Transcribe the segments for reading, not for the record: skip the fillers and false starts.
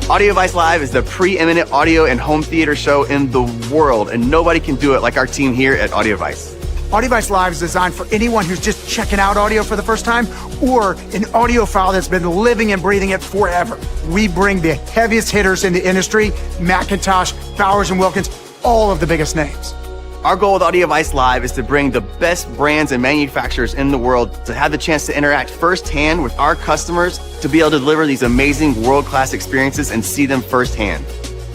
AudioVice Live is the preeminent audio and home theater show in the world, and nobody can do it like our team here at AudioVice. AudioVice Live is designed for anyone who's just checking out audio for the first time or an audiophile that's been living and breathing it forever. We bring the heaviest hitters in the industry, Macintosh, Bowers & Wilkins, all of the biggest names. Our goal with AudioVice Live is to bring the best brands and manufacturers in the world to have the chance to interact firsthand with our customers, to be able to deliver these amazing world-class experiences and see them firsthand.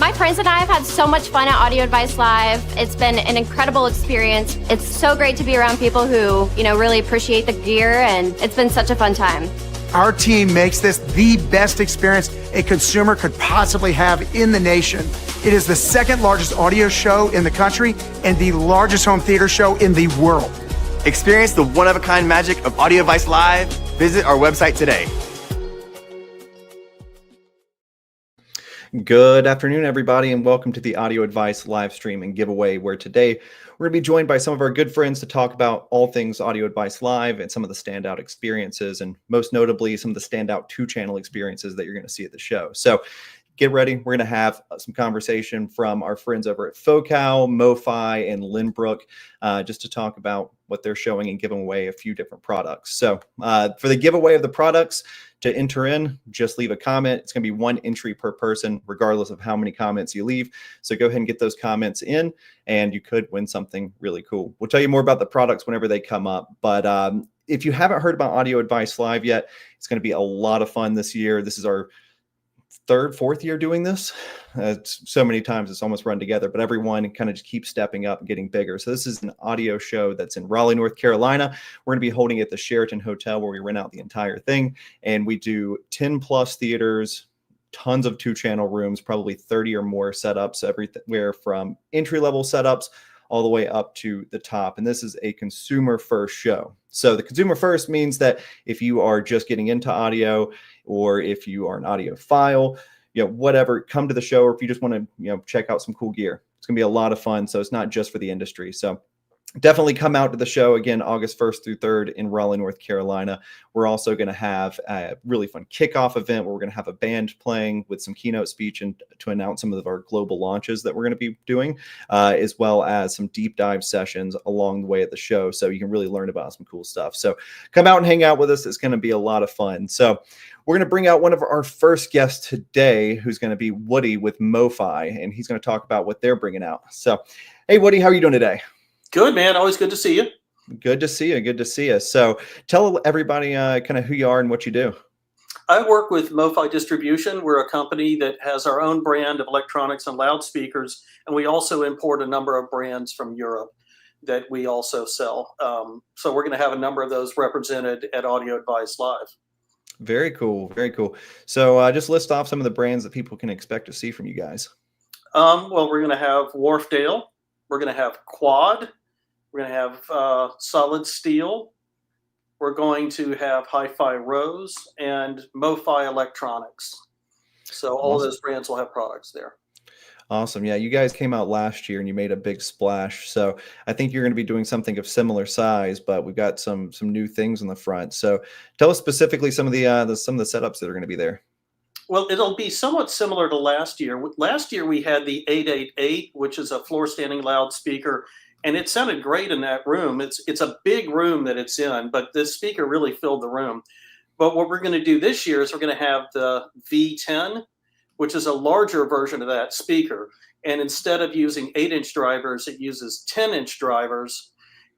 My friends and I have had so much fun at AudioVice Live. It's been an incredible experience. It's so great to be around people who, really appreciate the gear, and it's been such a fun time. Our team makes this the best experience a consumer could possibly have in the nation. It is the second largest audio show in the country and the largest home theater show in the world. Experience the one-of-a-kind magic of AudioVice Live. Visit our website today. Good afternoon, everybody, and welcome to the Audio Advice live stream and giveaway, where today we're going to be joined by some of our good friends to talk about all things Audio Advice Live and some of the standout experiences, and most notably, some of the standout two-channel experiences that you're going to see at the show. So get ready. We're going to have some conversation from our friends over at Focal, MoFi, and Lenbrook, just to talk about what they're showing and giving away a few different products. So for the giveaway of the products, to enter in, just leave a comment. It's going to be one entry per person, regardless of how many comments you leave. So go ahead and get those comments in, and you could win something really cool. We'll tell you more about the products whenever they come up. But if you haven't heard about Audio Advice Live yet, it's going to be a lot of fun this year. This is our fourth year doing this. So many times it's almost run together, but everyone kind of just keeps stepping up and getting bigger. So this is an audio show that's in Raleigh, North Carolina. We're going to be holding it at the Sheraton Hotel, where we rent out the entire thing. And we do 10 plus theaters, tons of two-channel rooms, probably 30 or more setups, everywhere from entry-level setups all the way up to the top. And this is a consumer first show. So the consumer first means that if you are just getting into audio, or if you are an audiophile, whatever, come to the show. Or if you just want to, check out some cool gear, it's going to be a lot of fun. So it's not just for the industry. So definitely come out to the show again, August 1st through 3rd in Raleigh, North Carolina. We're also going to have a really fun kickoff event where we're going to have a band playing with some keynote speech and to announce some of our global launches that we're going to be doing, as well as some deep dive sessions along the way of the show. So you can really learn about some cool stuff. So come out and hang out with us. It's going to be a lot of fun. So we're going to bring out one of our first guests today, who's going to be Woody with MoFi, and he's going to talk about what they're bringing out. So, hey, Woody, how are you doing today? Good, man. Always good to see you. Good to see you. Good to see you. So tell everybody kind of who you are and what you do. I work with MoFi Distribution. We're a company that has our own brand of electronics and loudspeakers, and we also import a number of brands from Europe that we also sell. So we're going to have a number of those represented at Audio Advice Live. Very cool. Very cool. So just list off some of the brands that people can expect to see from you guys. Well, we're going to have Wharfedale. We're going to have Quad. We're going to have Solid Steel. We're going to have HiFi Rose and MoFi Electronics. So all of those brands will have products there. Awesome. Yeah, you guys came out last year and you made a big splash. So I think you're going to be doing something of similar size, but we've got some new things in the front. So tell us specifically some of the setups that are going to be there. Well, it'll be somewhat similar to last year. Last year we had the 888, which is a floor standing loudspeaker, and it sounded great in that room. It's a big room that it's in, but this speaker really filled the room. But what we're going to do this year is we're going to have the V10, which is a larger version of that speaker. And instead of using 8-inch drivers, it uses 10-inch drivers,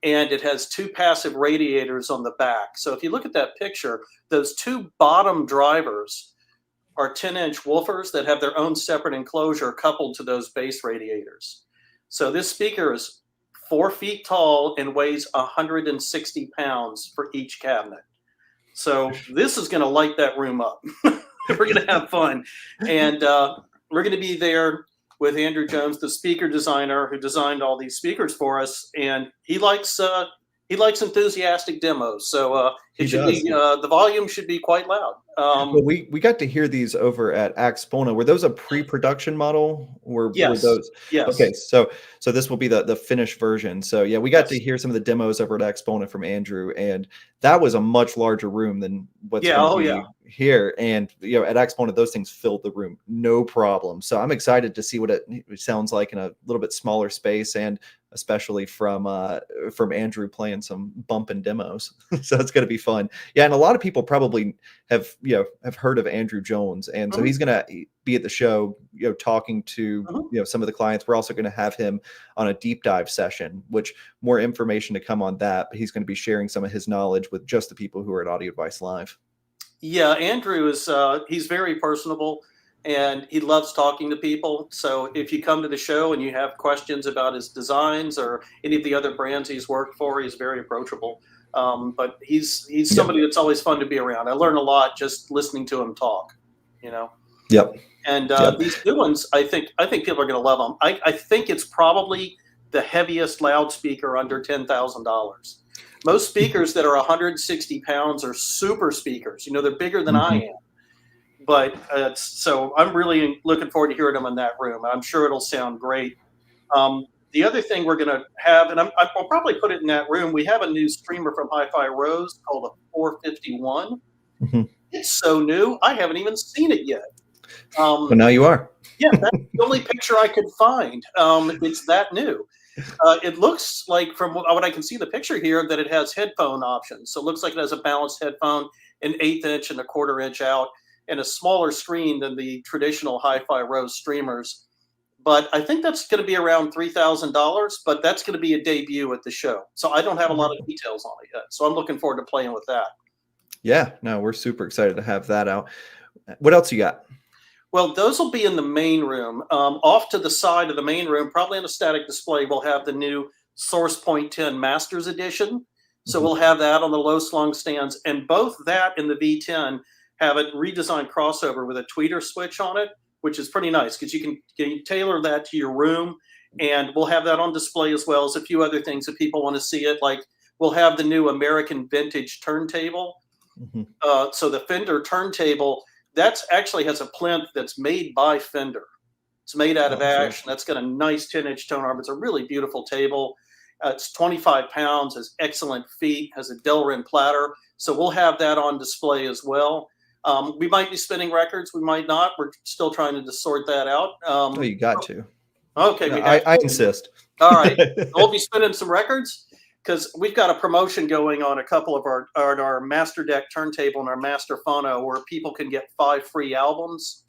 and it has two passive radiators on the back. So if you look at that picture, those two bottom drivers are 10-inch woofers that have their own separate enclosure coupled to those base radiators. So this speaker is 4 feet tall and weighs 160 pounds for each cabinet. So this is going to light that room up. We're going to have fun. And we're going to be there with Andrew Jones, the speaker designer who designed all these speakers for us. And he likes He likes enthusiastic demos, so He does. the volume should be quite loud. Well, we got to hear these over at Axpona. Were those a pre-production model, or were Yes, those? yes. Okay, so this will be the finished version. So yeah, we got to hear some of the demos over at Axpona from Andrew, and that was a much larger room than what's going to be here. And at Axpona, those things filled the room, no problem. So I'm excited to see what it sounds like in a little bit smaller space, and especially from Andrew playing some bumping demos. So it's going to be fun. Yeah, and a lot of people probably have heard of Andrew Jones, and so he's going to be at the show, talking to some of the clients. We're also going to have him on a deep dive session, which more information to come on that. But he's going to be sharing some of his knowledge with just the people who are at Audio Advice Live. Yeah, Andrew is he's very personable, and he loves talking to people. So if you come to the show and you have questions about his designs or any of the other brands he's worked for, he's very approachable. But he's somebody that's always fun to be around. I learn a lot just listening to him talk, Yep. And these new ones, I think people are going to love them. I think it's probably the heaviest loudspeaker under $10,000. Most speakers that are 160 pounds are super speakers. They're bigger than I am. But so I'm really looking forward to hearing them in that room. I'm sure it'll sound great. The other thing we're going to have, and I'll probably put it in that room, we have a new streamer from HiFi Rose called a 451. It's so new, I haven't even seen it yet. But now you are. Yeah, that's the only picture I could find. It's that new. It looks like, from what I can see the picture here, that it has headphone options. So it looks like it has a balanced headphone, an 1/8 inch and a 1/4 inch out, and a smaller screen than the traditional HiFi Rose streamers. But I think that's going to be around $3,000, but that's going to be a debut at the show. So I don't have a lot of details on it yet. So I'm looking forward to playing with that. Yeah, no, we're super excited to have that out. What else you got? Well, those will be in the main room. Off to the side of the main room, probably on a static display, we'll have the new Source Point 10 Masters Edition. So we'll have that on the low slung stands. And both that and the V10 have a redesigned crossover with a tweeter switch on it, which is pretty nice because you can tailor that to your room. And we'll have that on display, as well as a few other things if people want to see it. Like, we'll have the new American Vintage turntable. So the Fender turntable, that's actually has a plinth that's made by Fender. It's made out of ash, and that's got a nice 10-inch tone arm. It's a really beautiful table. It's 25 pounds, has excellent feet, has a Delrin platter. So we'll have that on display as well. We might be spinning records. We might not. We're still trying to sort that out. Oh, you got to. Okay. No, I insist. All right. We'll be spinning some records because we've got a promotion going on a couple of our Master Deck turntable and our Master Phono, where people can get 5 free albums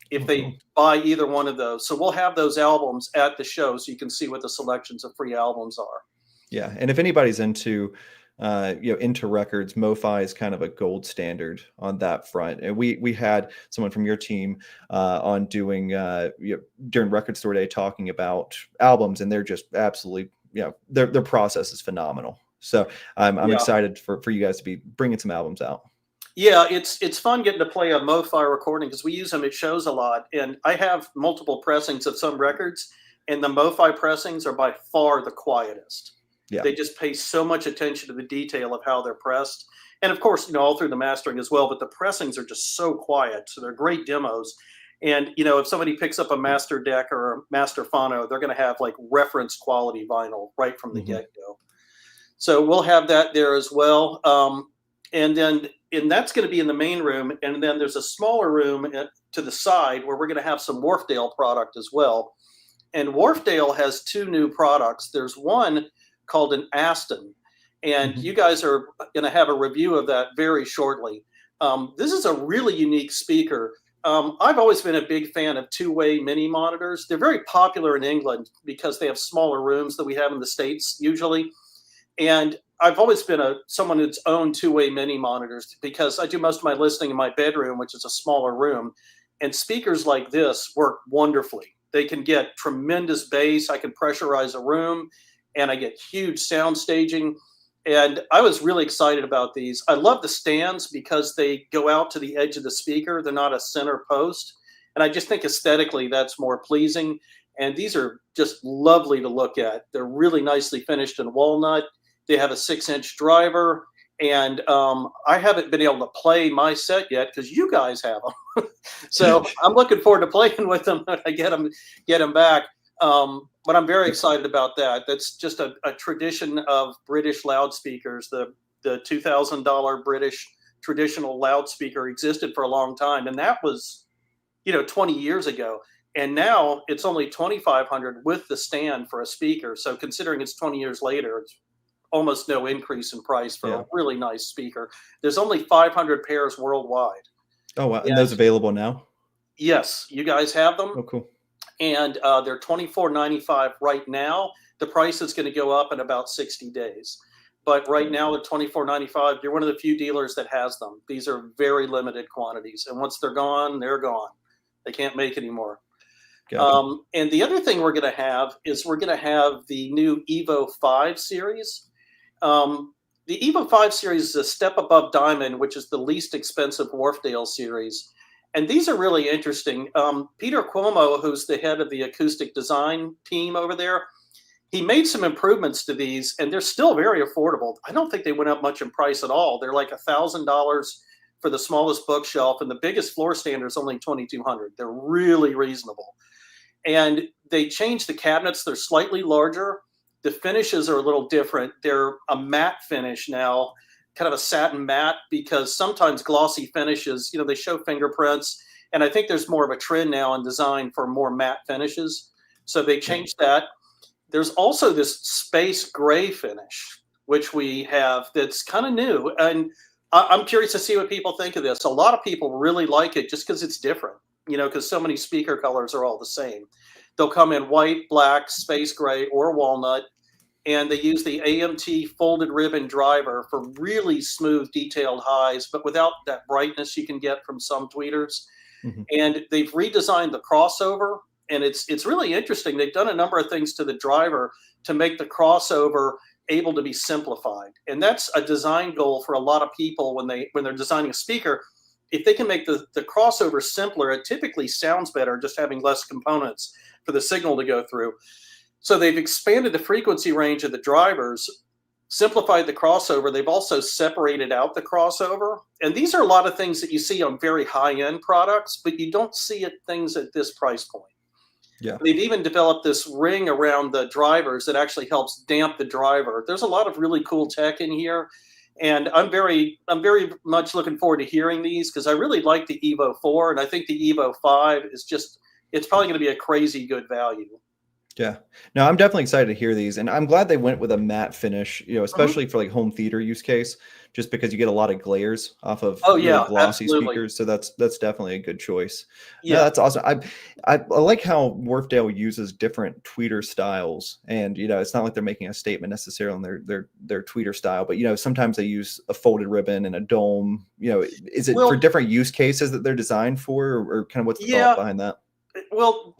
if they buy either one of those. So we'll have those albums at the show so you can see what the selections of free albums are. Yeah. And if anybody's into records, MoFi is kind of a gold standard on that front. And we had someone from your team on doing during Record Store Day talking about albums, and they're just absolutely, their process is phenomenal. So I'm excited for you guys to be bringing some albums out. Yeah, it's fun getting to play a MoFi recording because we use them at shows a lot. And I have multiple pressings of some records, and the MoFi pressings are by far the quietest. Yeah. They just pay so much attention to the detail of how they're pressed. And of course, all through the mastering as well, but the pressings are just so quiet. So they're great demos. And, if somebody picks up a Master Deck or a Master Phono, they're going to have like reference quality vinyl right from the get-go. So we'll have that there as well. And that's going to be in the main room. And then there's a smaller room to the side where we're going to have some Wharfedale product as well. And Wharfedale has 2 new products. There's one called an Aston, and you guys are going to have a review of that very shortly. This is a really unique speaker. I've always been a big fan of 2-way mini monitors. They're very popular in England because they have smaller rooms than we have in the States usually. And I've always been someone who's owned 2-way mini monitors because I do most of my listening in my bedroom, which is a smaller room. And speakers like this work wonderfully. They can get tremendous bass. I can pressurize a room, and I get huge sound staging. And I was really excited about these. I love the stands because they go out to the edge of the speaker. They're not a center post. And I just think aesthetically that's more pleasing. And these are just lovely to look at. They're really nicely finished in walnut. They have a 6-inch driver. And I haven't been able to play my set yet because you guys have them. So I'm looking forward to playing with them when I get them back. But I'm very excited about that. That's just a tradition of British loudspeakers. The $2,000 British traditional loudspeaker existed for a long time, and that was 20 years ago. And now it's only $2,500 with the stand for a speaker. So considering it's 20 years later, it's almost no increase in price for a really nice speaker. There's only 500 pairs worldwide. Oh, wow. And those available now? Yes, you guys have them. Oh, cool. And they're $24.95 right now. The price is going to go up in about 60 days. But right now they're $24.95. You're one of the few dealers that has them. These are very limited quantities. And once they're gone, they're gone. They can't make any more. Gotcha. And the other thing we're going to have is we're going to have the new Evo 5 series. The Evo 5 series is a step above Diamond, which is the least expensive Wharfedale series. And these are really interesting. Peter Cuomo, who's the head of the acoustic design team over there, he made some improvements to these, and they're still very affordable. I don't think they went up much in price at all. They're like $1,000 for the smallest bookshelf, and the biggest floor stand is only $2,200. They're really reasonable. And they changed the cabinets. They're slightly larger. The finishes are a little different. They're a matte finish now, kind of a satin matte, because sometimes glossy finishes, they show fingerprints. And I think there's more of a trend now in design for more matte finishes. So they changed that. There's also this space gray finish, which we have that's kind of new. And I'm curious to see what people think of this. A lot of people really like it just because it's different, because so many speaker colors are all the same. They'll come in white, black, space gray, or walnut. And they use the AMT folded ribbon driver for really smooth, detailed highs, but without that brightness you can get from some tweeters. Mm-hmm. And they've redesigned the crossover, and it's really interesting. They've done a number of things to the driver to make the crossover able to be simplified. And that's a design goal for a lot of people when they're designing a speaker. If they can make the crossover simpler, it typically sounds better just having less components for the signal to go through. So they've expanded the frequency range of the drivers, simplified the crossover. They've also separated out the crossover. And these are a lot of things that you see on very high-end products, but you don't see things at this price point. Yeah. They've even developed this ring around the drivers that actually helps damp the driver. There's a lot of really cool tech in here. And I'm very much looking forward to hearing these because I really like the Evo 4. And I think the Evo 5 is it's probably going to be a crazy good value. Yeah, no, I'm definitely excited to hear these, and I'm glad they went with a matte finish, especially for like home theater use case, just because you get a lot of glares off of glossy absolutely. Speakers. So that's definitely a good choice. Yeah, no, that's awesome. I like how Wharfedale uses different tweeter styles, and it's not like they're making a statement necessarily on their tweeter style, but sometimes they use a folded ribbon and a dome. Is it for different use cases that they're designed for, or kind of what's the thought behind that? Well,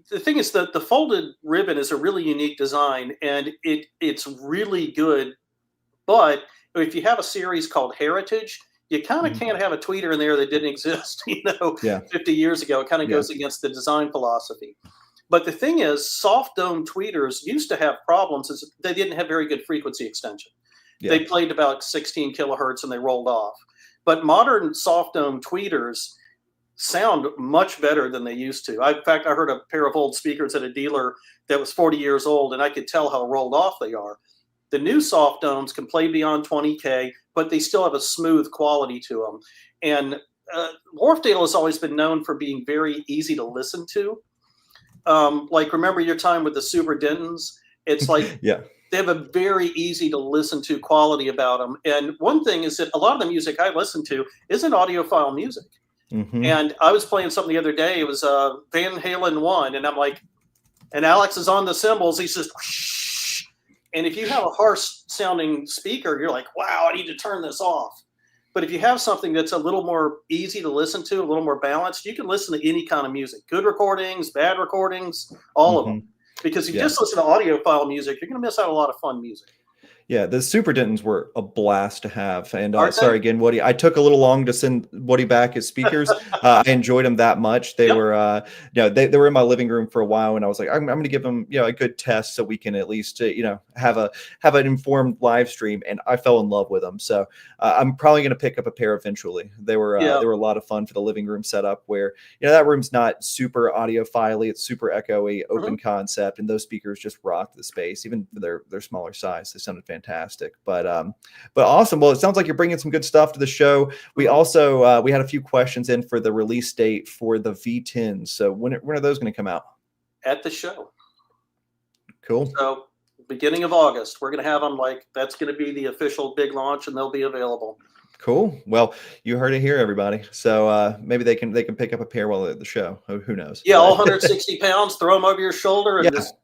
the thing is that the folded ribbon is a really unique design, and it's really good. But if you have a series called Heritage, you kind of can't have a tweeter in there that didn't exist, 50 years ago. It kind of goes against the design philosophy. But the thing is, soft dome tweeters used to have problems is they didn't have very good frequency extension. Yeah. They played about 16 kilohertz and they rolled off. But modern soft dome tweeters sound much better than they used to. In fact, I heard a pair of old speakers at a dealer that was 40 years old, and I could tell how rolled off they are. The new soft domes can play beyond 20K, but they still have a smooth quality to them. And Wharfedale has always been known for being very easy to listen to. Like, remember your time with the Super Dentons? It's like they have a very easy to listen to quality about them. And one thing is that a lot of the music I listen to isn't audiophile music. Mm-hmm. And I was playing something the other day. It was Van Halen 1, and I'm like, and Alex is on the cymbals. He says, whoosh. And if you have a harsh sounding speaker, you're like, wow, I need to turn this off. But if you have something that's a little more easy to listen to, a little more balanced, you can listen to any kind of music, good recordings, bad recordings, all of them. Because if you just listen to audiophile music, you're going to miss out a lot of fun music. Yeah, the Super Dentons were a blast to have. And Aren't they? sorry again, Woody. I took a little long to send Woody back as speakers. I enjoyed them that much. They Yep. were, they were in my living room for a while, and I was like, I'm going to give them, a good test so we can at least, have an informed live stream. And I fell in love with them. So I'm probably going to pick up a pair eventually. They were Yeah. a lot of fun for the living room setup, where that room's not super audiophile-y, it's super echoey, open concept, and those speakers just rock the space, even for their smaller size. They sounded fantastic. But awesome. Well, it sounds like you're bringing some good stuff to the show. We also we had a few questions in for the release date for the V10s. So when are those going to come out? At the show. Cool. So beginning of August, we're going to have them. That's going to be the official big launch, and they'll be available. Cool. Well, you heard it here, everybody. So maybe they can pick up a pair while they're at the show. Who knows? Yeah, all 160 pounds. Throw them over your shoulder and just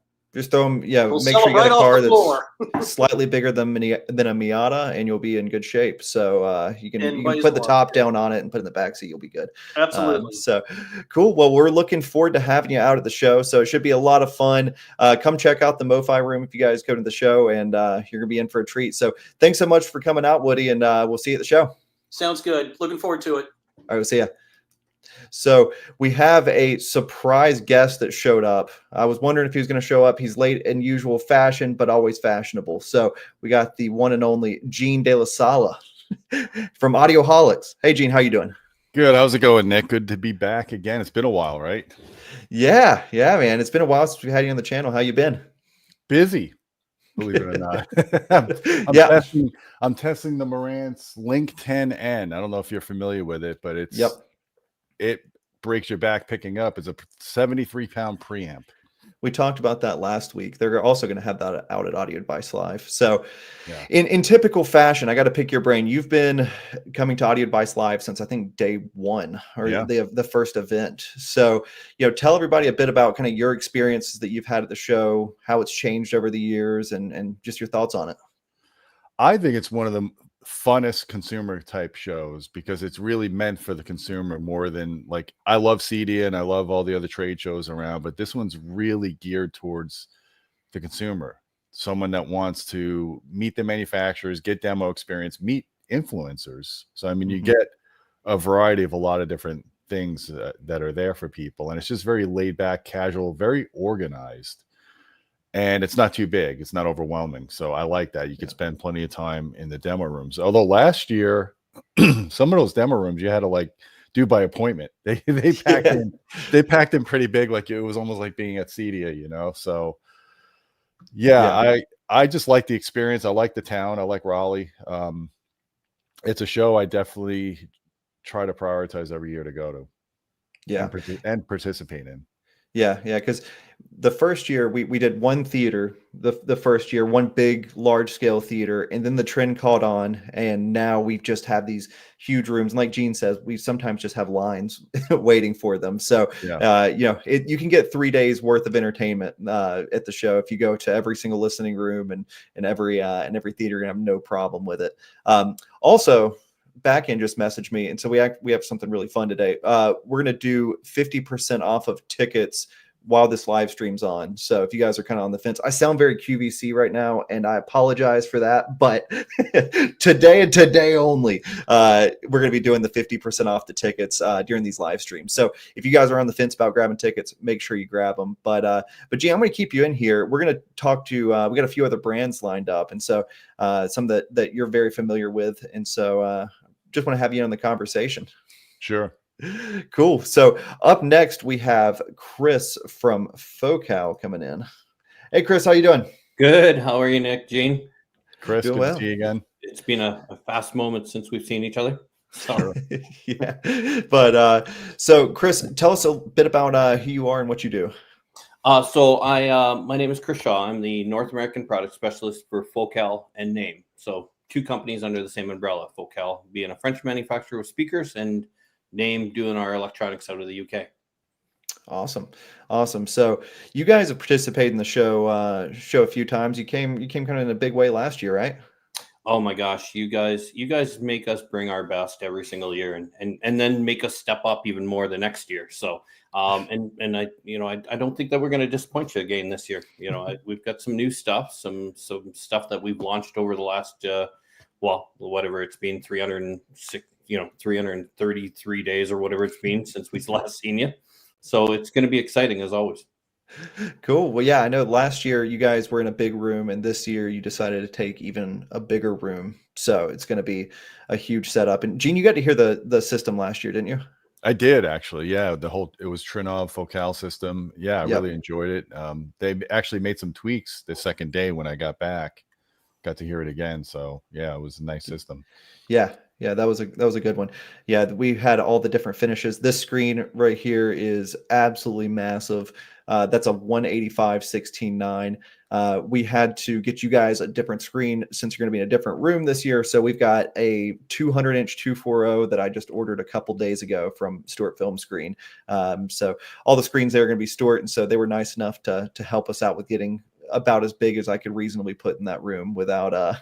throw them. Yeah, we'll make sell sure you them get a right car off the floor. that's slightly bigger than a Miata, and you'll be in good shape. So you can weighs put the more. top down on it and put it in the back seat. You'll be good. Absolutely. So cool. Well, we're looking forward to having you out at the show. So it should be a lot of fun. Come check out the MoFi room if you guys go to the show, and you're gonna be in for a treat. So thanks so much for coming out, Woody, and we'll see you at the show. Sounds good. Looking forward to it. All right, we'll see ya. So we have a surprise guest that showed up. I was wondering if he was going to show up. He's late in usual fashion, but always fashionable. So we got the one and only Gene De La Sala from Audioholics. Hey, Gene, how you doing? Good. How's it going, Nick? Good to be back again. It's been a while, right? Yeah, man. It's been a while since we had you on the channel. How you been? Busy, believe it or not. I'm testing the Marantz Link 10N. I don't know if you're familiar with it, but it breaks your back picking up. It's a 73-pound preamp. We talked about that last week. They're also going to have that out at Audio Advice Live. So Yeah. in typical fashion, I got to pick your brain. You've been coming to Audio Advice Live since I think day one or the first event. So, tell everybody a bit about kind of your experiences that you've had at the show, how it's changed over the years, and just your thoughts on it. I think it's one of the funnest consumer type shows because it's really meant for the consumer more than I love CEDIA and I love all the other trade shows around, but this one's really geared towards the consumer, someone that wants to meet the manufacturers, get demo experience, meet influencers. So, I mean, you get a variety of a lot of different things that are there for people. And it's just very laid back, casual, very organized. And it's not too big. It's not overwhelming. So I like that. You could spend plenty of time in the demo rooms. Although last year, some of those demo rooms you had to do by appointment. They packed in pretty big. It was almost like being at CEDIA, So I just like the experience. I like the town. I like Raleigh. It's a show I definitely try to prioritize every year to go to. Yeah. And participate in. Yeah, because the first year we did one theater, the first year, one big, large-scale theater, and then the trend caught on, and now we've just had these huge rooms. And like Gene says, we sometimes just have lines waiting for them. So, you can get 3 days worth of entertainment at the show if you go to every single listening room and every theater. You're gonna have no problem with it. Also, Backend just messaged me, and so we have something really fun today. We're gonna do 50% off of tickets while this live stream's on. So if you guys are kind of on the fence, I sound very QVC right now, and I apologize for that. But today and today only, we're gonna be doing the 50% off the tickets during these live streams. So if you guys are on the fence about grabbing tickets, make sure you grab them. But Gene, I'm gonna keep you in here. We're gonna talk to we got a few other brands lined up, and so some that you're very familiar with, and so just want to have you on the conversation. Sure. Cool. So up next we have Chris from Focal coming in. Hey Chris, how you doing? Good. How are you, Nick? Gene? Chris, Doing good well. to see you again. It's been a fast moment since we've seen each other. Sorry. Yeah. But so Chris, tell us a bit about who you are and what you do. My name is Chris Shaw. I'm the North American product specialist for Focal and Naim. So 2 companies under the same umbrella. Focal being a French manufacturer of speakers and Naim doing our electronics out of the UK. Awesome. So you guys have participated in the show a few times. You came kind of in a big way last year, right? Oh my gosh, you guys make us bring our best every single year, and then make us step up even more the next year. So and I don't think that we're going to disappoint you again this year. We've got some new stuff, some stuff that we've launched over the last whatever it's been, 306 333 days or whatever it's been since we last seen you. So it's going to be exciting as always. Cool. Well, yeah, I know last year you guys were in a big room, and this year you decided to take even a bigger room. So it's going to be a huge setup. And Gene, you got to hear the system last year, didn't you? I did actually. Yeah, it was Trinov Focal system. Yeah, I really enjoyed it. They actually made some tweaks the second day when I got back. Got to hear it again. So yeah, it was a nice system. Yeah. Yeah, that was a good one. Yeah, we had all the different finishes. This screen right here is absolutely massive. That's a 185/16:9. We had to get you guys a different screen since you're going to be in a different room this year. So we've got a 200-inch 240 that I just ordered a couple days ago from Stuart Film Screen. So all the screens there are going to be Stuart, and so they were nice enough to help us out with getting about as big as I could reasonably put in that room without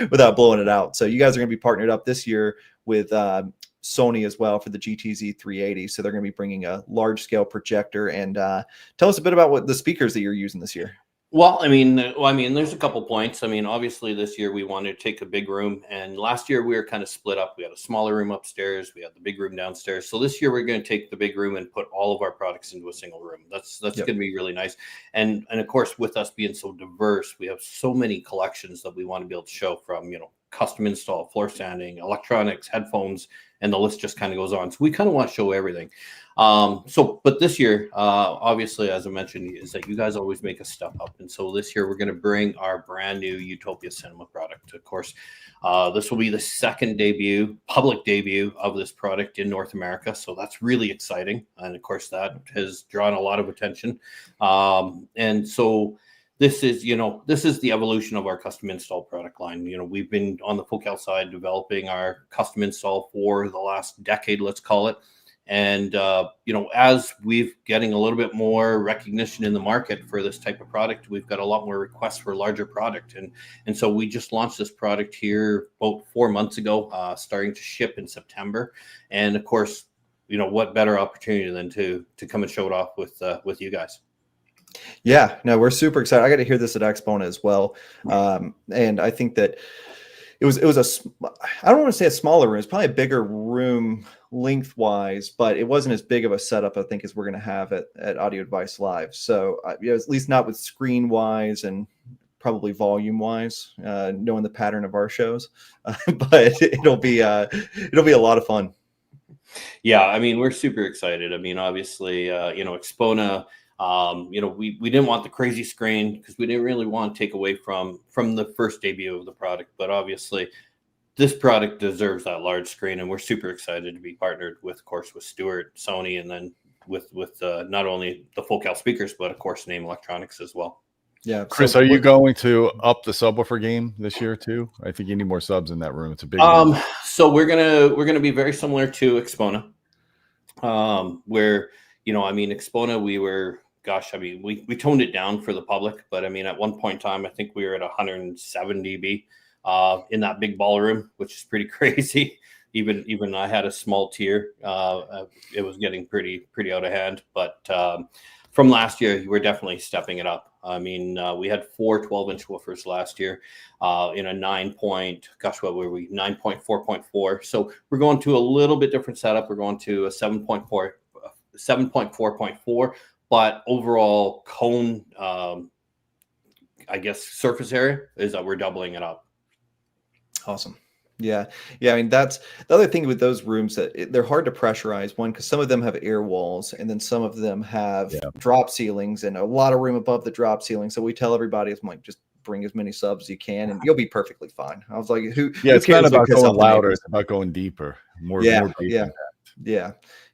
without blowing it out. So you guys are going to be partnered up this year with Sony as well for the GTZ 380. So they're going to be bringing a large scale projector. And tell us a bit about what the speakers that you're using this year. Well, I mean, there's a couple points. I mean, obviously this year we wanted to take a big room, and last year we were kind of split up. We had a smaller room upstairs, we had the big room downstairs. So this year we're going to take the big room and put all of our products into a single room. That's going to be really nice. And of course, with us being so diverse, we have so many collections that we want to be able to show, from, custom install, floor standing, electronics, headphones, and the list just kind of goes on. So we kind of want to show everything. But this year, obviously, as I mentioned, is that you guys always make us step up. And so this year we're going to bring our brand new Utopia Cinema product. Of course, this will be the second public debut of this product in North America. So that's really exciting. And of course, that has drawn a lot of attention. And so this is the evolution of our custom install product line. We've been on the Focal side developing our custom install for the last decade, let's call it. And, as we've getting a little bit more recognition in the market for this type of product, we've got a lot more requests for larger product. And so we just launched this product here about 4 months ago, starting to ship in September. And of course, what better opportunity than to come and show it off with you guys. Yeah, no, we're super excited. I got to hear this at Expona as well. And I think that it was I don't want to say a smaller room. It's probably a bigger room lengthwise, but it wasn't as big of a setup, I think, as we're going to have at Audio Advice Live. So at least not with screen wise and probably volume wise, knowing the pattern of our shows, but it'll be a lot of fun. Yeah, I mean, we're super excited. I mean, obviously, Expona, we didn't want the crazy screen because we didn't really want to take away from the first debut of the product. But obviously, this product deserves that large screen, and we're super excited to be partnered with, of course, with Stuart, Sony, and then with not only the Focal speakers, but of course, Naim Electronics as well. Yeah, Chris, are you going to up the subwoofer game this year too? I think you need more subs in that room. It's a big room. So we're gonna be very similar to Expona, where Expona, we toned it down for the public, but I mean, at one point in time, I think we were at 107 dB in that big ballroom, which is pretty crazy. Even I had a small tier. It was getting pretty out of hand. But from last year, we're definitely stepping it up. I mean, we had 4 12-inch woofers last year in a 9.4.4. So we're going to a little bit different setup. We're going to a 7.4.4. But overall cone, surface area is that we're doubling it up. Awesome. Yeah. I mean, that's the other thing with those rooms, that they're hard to pressurize. One, because some of them have air walls, and then some of them have drop ceilings and a lot of room above the drop ceiling. So we tell everybody, I'm like, just bring as many subs as you can, and you'll be perfectly fine. I was like, who it's cares not about because going louder; it's about going deeper. More deep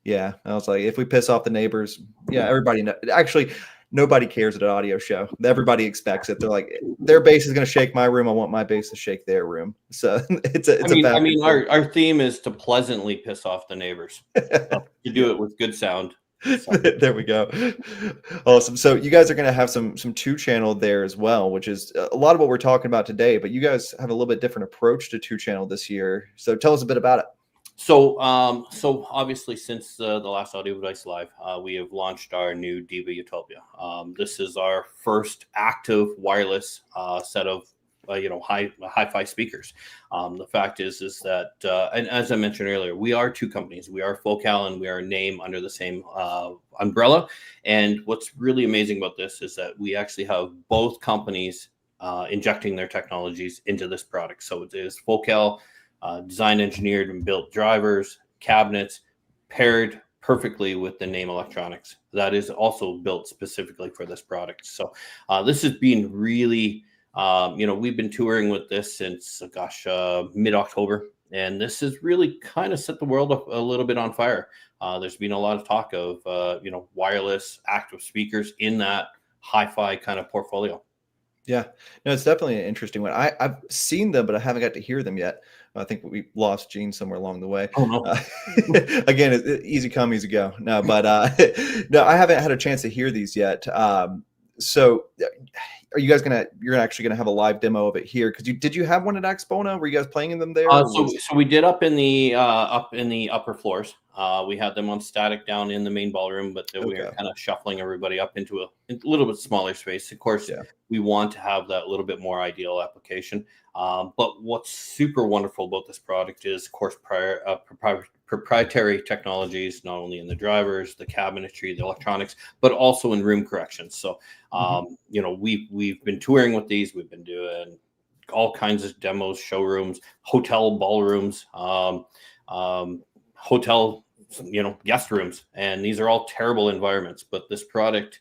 Yeah. I was like, if we piss off the neighbors, everybody knows. Actually, nobody cares at an audio show. Everybody expects it. They're like, their bass is going to shake my room. I want my bass to shake their room. So our theme is to pleasantly piss off the neighbors. To do it with good sound There we go. Awesome. So you guys are going to have some 2-channel there as well, which is a lot of what we're talking about today, but you guys have a little bit different approach to 2-channel this year. So tell us a bit about it. So, so obviously, since the last Audio Device Live, we have launched our new Diva Utopia. This is our first active wireless set of hi-fi speakers. The fact is that, and as I mentioned earlier, we are 2 companies. We are Focal and we are Naim under the same umbrella. And what's really amazing about this is that we actually have both companies injecting their technologies into this product. So it is Focal. Designed, engineered, and built drivers, cabinets, paired perfectly with the Naim electronics. That is also built specifically for this product. So this has been really, we've been touring with this since, mid-October. And this has really kind of set the world up a little bit on fire. There's been a lot of talk of, wireless active speakers in that hi-fi kind of portfolio. Yeah, no, it's definitely an interesting one. I've seen them, but I haven't got to hear them yet. I think we lost Gene somewhere along the way. Oh, no. Again, easy come, easy go. No, but no, I haven't had a chance to hear these yet. So are you guys you're actually gonna have a live demo of it here? Because did you have one at Axpona? Were you guys playing in them there? So we did up in the upper floors. We had them on static down in the main ballroom, but we were kind of shuffling everybody up into a little bit smaller space. Of course, we want to have that little bit more ideal application. But what's super wonderful about this product is, of course, proprietary technologies, not only in the drivers, the cabinetry, the electronics, but also in room corrections. So, we've been touring with these. We've been doing all kinds of demos, showrooms, hotel ballrooms, hotel, guest rooms, and these are all terrible environments. But this product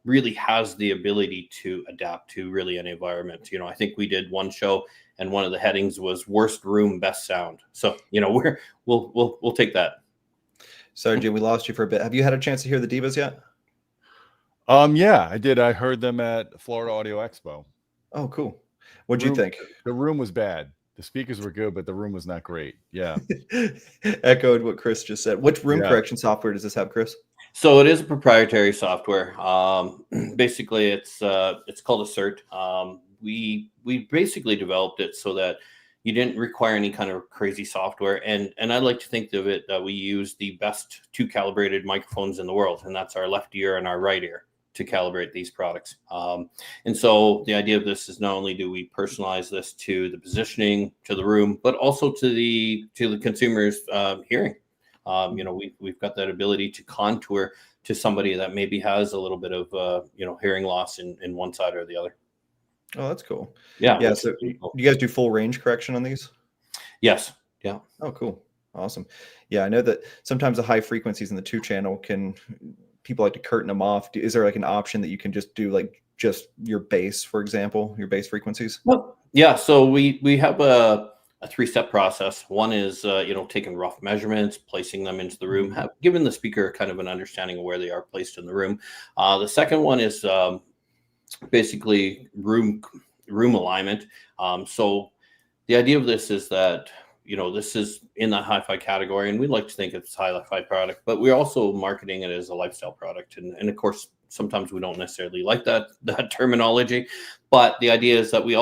really has the ability to adapt to really any environment. I think we did one show, and one of the headings was "Worst Room, Best Sound." So we'll take that. Sorry, Jim, we lost you for a bit. Have you had a chance to hear the Divas yet? Yeah, I did. I heard them at Florida Audio Expo. Oh, cool. What'd you think? The room was bad. The speakers were good, but the room was not great. Yeah. Echoed what Chris just said. Which room correction software does this have, Chris? So it is a proprietary software. Basically, it's called Assert. We basically developed it so that you didn't require any kind of crazy software. And I like to think of it that we use the best 2 calibrated microphones in the world, and that's our left ear and our right ear, to calibrate these products. And so the idea of this is not only do we personalize this to the positioning, to the room, but also to the consumer's hearing. We've got that ability to contour to somebody that maybe has a little bit of hearing loss in one side or the other. Oh, that's cool. Yeah. So you guys do full range correction on these? Yes. Yeah. Oh, cool. Awesome. Yeah, I know that sometimes the high frequencies in the 2-channel people like to curtain them off. Is there like an option that you can just do just your bass, for example, your bass frequencies? Well, yeah. So we have a 3-step process. One is, taking rough measurements, placing them into the room, giving the speaker kind of an understanding of where they are placed in the room. The second one is basically room alignment. So the idea of this is that, this is in the hi-fi category, and we like to think it's a hi-fi product, but we're also marketing it as a lifestyle product. And of course, sometimes we don't necessarily like that terminology, but the idea is that we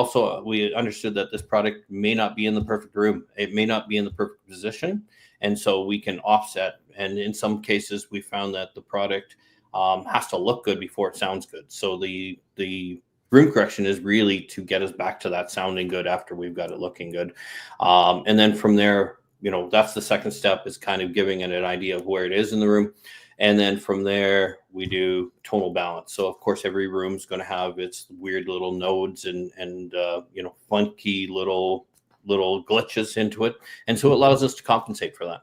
understood that this product may not be in the perfect room. It may not be in the perfect position. And so we can offset. And in some cases, we found that the product has to look good before it sounds good. So the room correction is really to get us back to that sounding good after we've got it looking good. And then from there, that's the second step, is kind of giving it an idea of where it is in the room. And then from there, we do tonal balance. So of course, every room is going to have its weird little nodes and funky little glitches into it. And so it allows us to compensate for that.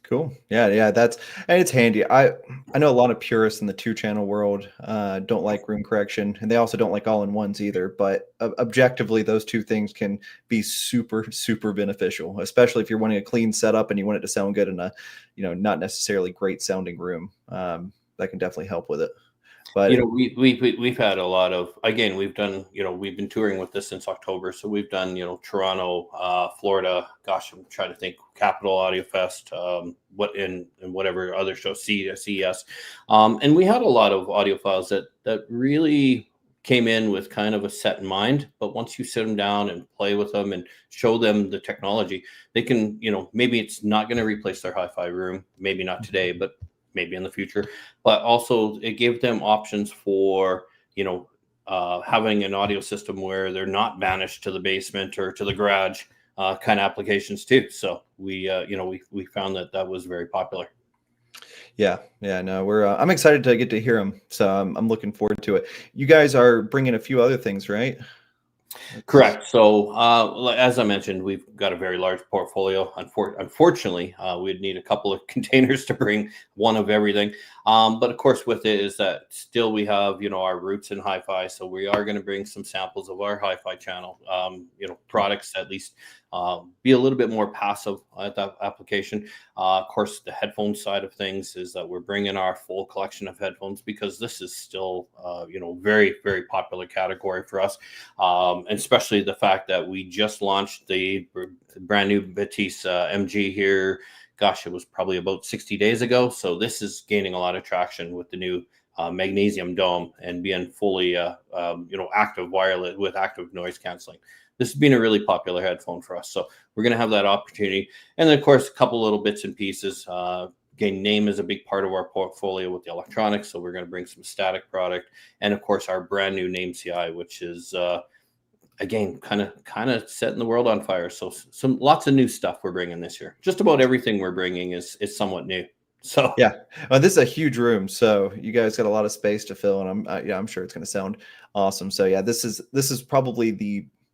Cool. Yeah. And it's handy. I know a lot of purists in the 2-channel world don't like room correction, and they also don't like all-in-ones either. But objectively, those 2 things can be super, super beneficial, especially if you're wanting a clean setup and you want it to sound good in a, not necessarily great sounding room. definitely help with it. But we've had a lot of, again, we've done, we've been touring with this since October. So we've done, Toronto, Florida, gosh, I'm trying to think, Capital Audio Fest, and whatever other shows, CES. And we had a lot of audiophiles that really came in with kind of a set in mind, but once you sit them down and play with them and show them the technology, they can, maybe it's not going to replace their hi-fi room, maybe not today, but maybe in the future, but also it gave them options for, having an audio system where they're not banished to the basement or to the garage, kind of applications too. So we found that was very popular. Yeah, no, I'm excited to get to hear them. So I'm looking forward to it. You guys are bringing a few other things, right? Correct. So, as I mentioned, we've got a very large portfolio. Unfortunately, we'd need a couple of containers to bring one of everything. But of course, with it is that still we have, our roots in hi-fi. So we are going to bring some samples of our hi-fi channel, products, at least be a little bit more passive at that application. Of course, the headphone side of things is that we're bringing our full collection of headphones, because this is still, very, very popular category for us. And especially the fact that we just launched the brand new Batiste MG here. Gosh, it was probably about 60 days ago. So this is gaining a lot of traction with the new magnesium dome and being fully, active wireless with active noise canceling. This has been a really popular headphone for us. So we're going to have that opportunity. And then, of course, a couple little bits and pieces. Again, Naim is a big part of our portfolio with the electronics. So we're going to bring some static product. And, of course, our brand new Naim CI, which is, again, kind of setting the world on fire. So lots of new stuff we're bringing this year. Just about everything we're bringing is somewhat new. So yeah, this is a huge room, so you guys got a lot of space to fill, and I'm sure it's going to sound awesome. So yeah, this is probably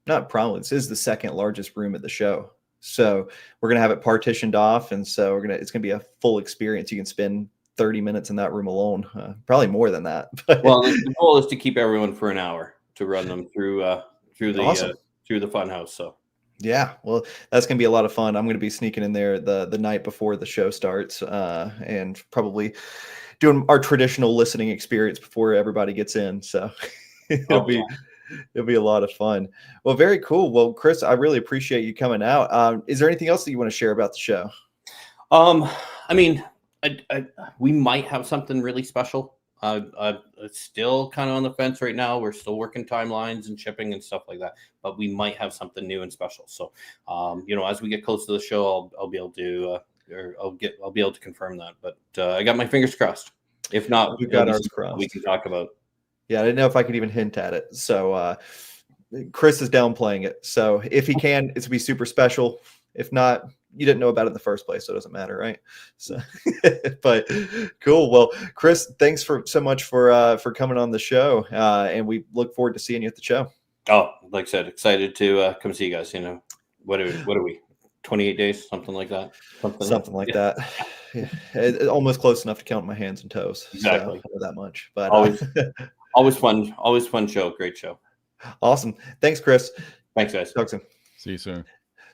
this is the second largest room at the show. So we're going to have it partitioned off, and so it's going to be a full experience. You can spend 30 minutes in that room alone, probably more than that. But well, the goal is to keep everyone for an hour to run them through the awesome. Through the fun house. So yeah, well, that's going to be a lot of fun. I'm going to be sneaking in there the night before the show starts, and probably doing our traditional listening experience before everybody gets in. So it'll be a lot of fun. Well, very cool. Well, Chris, I really appreciate you coming out. Is there anything else that you want to share about the show? I mean, we might have something really special. It's still kind of on the fence right now. We're still working timelines and shipping and stuff like that, but we might have something new and special. So, as we get close to the show, I'll be able to, I'll be able to confirm that. But I got my fingers crossed. If not, we've got ours crossed. We can talk about. Yeah, I didn't know if I could even hint at it. So, Chris is downplaying it. So if he can, it's gonna be super special. If not, you didn't know about it in the first place, so it doesn't matter, right? So, but cool. Well, Chris, thanks so much for coming on the show, and we look forward to seeing you at the show. Oh, like I said, excited to come see you guys. What are we? 28 days, something like that. Something like that. Yeah. Almost close enough to count my hands and toes. Exactly. So, that much, but always fun show. Great show. Awesome. Thanks, Chris. Thanks, guys. Talk soon. See you soon.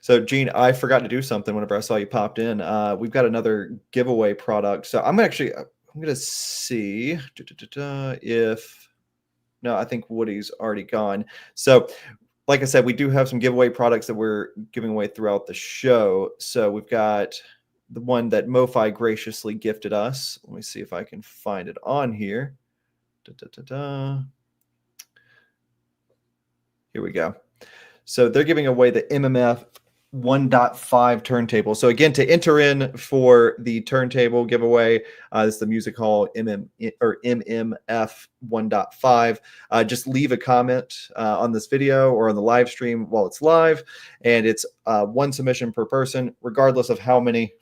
So, Gene, I forgot to do something whenever I saw you popped in. We've got another giveaway product. So I'm going to see if, no, I think Woody's already gone. So like I said, we do have some giveaway products that we're giving away throughout the show. So we've got the one that MoFi graciously gifted us. Let me see if I can find it on here. Here we go. So they're giving away the MMF 1.5 turntable. So again, to enter in for the turntable giveaway, this is the Music Hall MMF 1.5. Just leave a comment on this video or on the live stream while it's live, and it's one submission per person, regardless of how many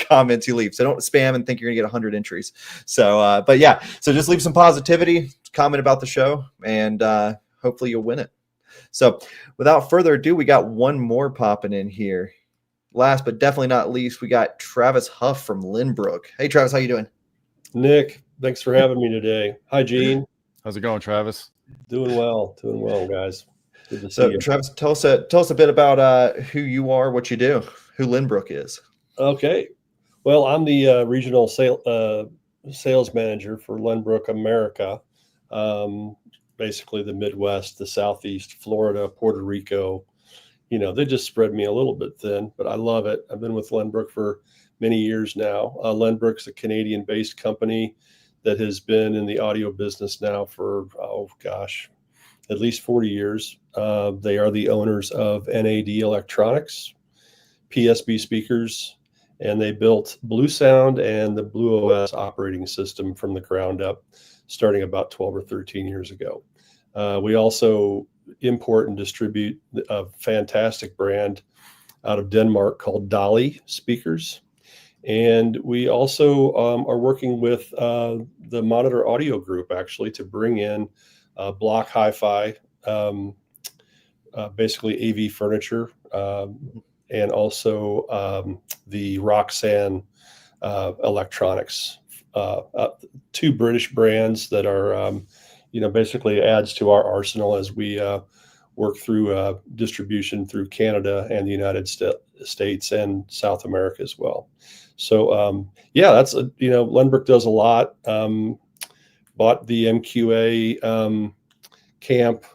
comments you leave. So don't spam and think you're gonna get 100 entries. So, but yeah, so just leave some positivity, comment about the show, and hopefully you'll win it. So without further ado, we got one more popping in here. Last but definitely not least, we got Travis Huff from Lenbrook. Hey, Travis, how you doing? Nick, thanks for having me today. Hi, Gene. How's it going, Travis? Doing well, guys. Good to see So you. Travis, tell us a bit about who you are, what you do, who Lenbrook is. Okay. Well, I'm the regional sales manager for Lenbrook America, basically the Midwest, the Southeast, Florida, Puerto Rico. They just spread me a little bit thin, but I love it. I've been with Lenbrook for many years now. Lenbrook's a Canadian-based company that has been in the audio business now for, at least 40 years. They are the owners of NAD Electronics, PSB speakers, and they built Bluesound and the Blue OS operating system from the ground up, starting about 12 or 13 years ago. We also import and distribute a fantastic brand out of Denmark called Dolly speakers. And we also are working with the Monitor Audio Group, actually, to bring in block hi-fi, basically AV furniture, and also the Roxanne electronics, two British brands that are, basically adds to our arsenal as we work through distribution through Canada and the United States and South America as well. So that's Lenbrook does a lot. Bought the MQA camp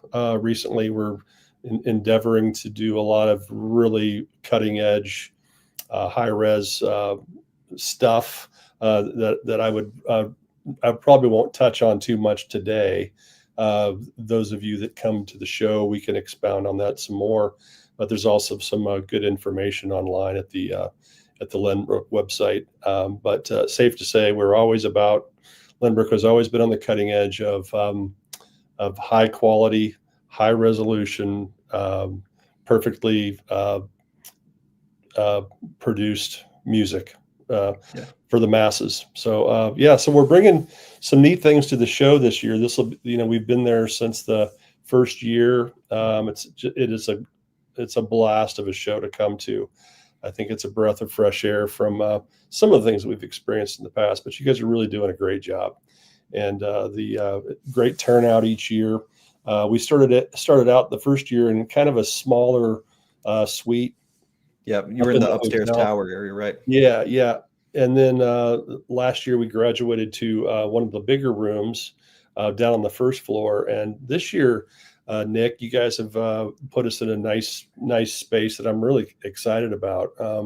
recently. We're endeavoring to do a lot of really cutting edge, high res stuff that I probably won't touch on too much today. Those of you that come to the show, we can expound on that some more. But there's also some good information online at the Lenbrook website. But safe to say, Lenbrook has always been on the cutting edge of high quality, high resolution, perfectly produced music for the masses. So so we're bringing some neat things to the show this year. We've been there since the first year. It's a blast of a show to come to. I think it's a breath of fresh air from some of the things that we've experienced in the past, but you guys are really doing a great job, and the great turnout each year. We started out the first year in kind of a smaller suite. Yeah, you were in the upstairs tower area, right? Yeah. And then last year we graduated to one of the bigger rooms down on the first floor. And this year, Nick, you guys have put us in a nice space that I'm really excited about. I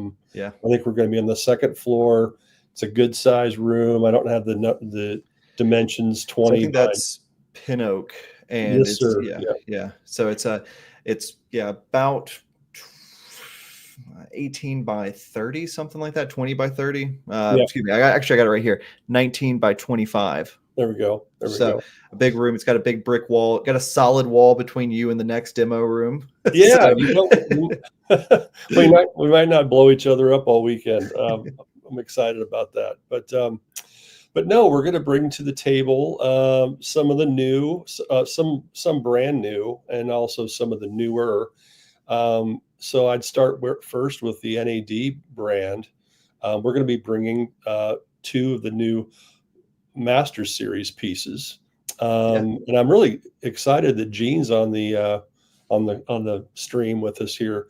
think we're going to be on the second floor. It's a good size room. I don't have the dimensions 20. So I think that's pin oak, and yes, sir. Yeah. So it's about 18 by 30, something like that, 20 by 30. Excuse me. I got it right here. 19 by 25. There we go. A big room. It's got a big brick wall. Got a solid wall between you and the next demo room. Yeah. We might not blow each other up all weekend. I'm excited about that. But no, we're going to bring to the table some of the new, some brand new, and also some of the newer. So I'd start first with the NAD brand. We're going to be bringing two of the new Master Series pieces, and I'm really excited that Gene's on the stream with us here.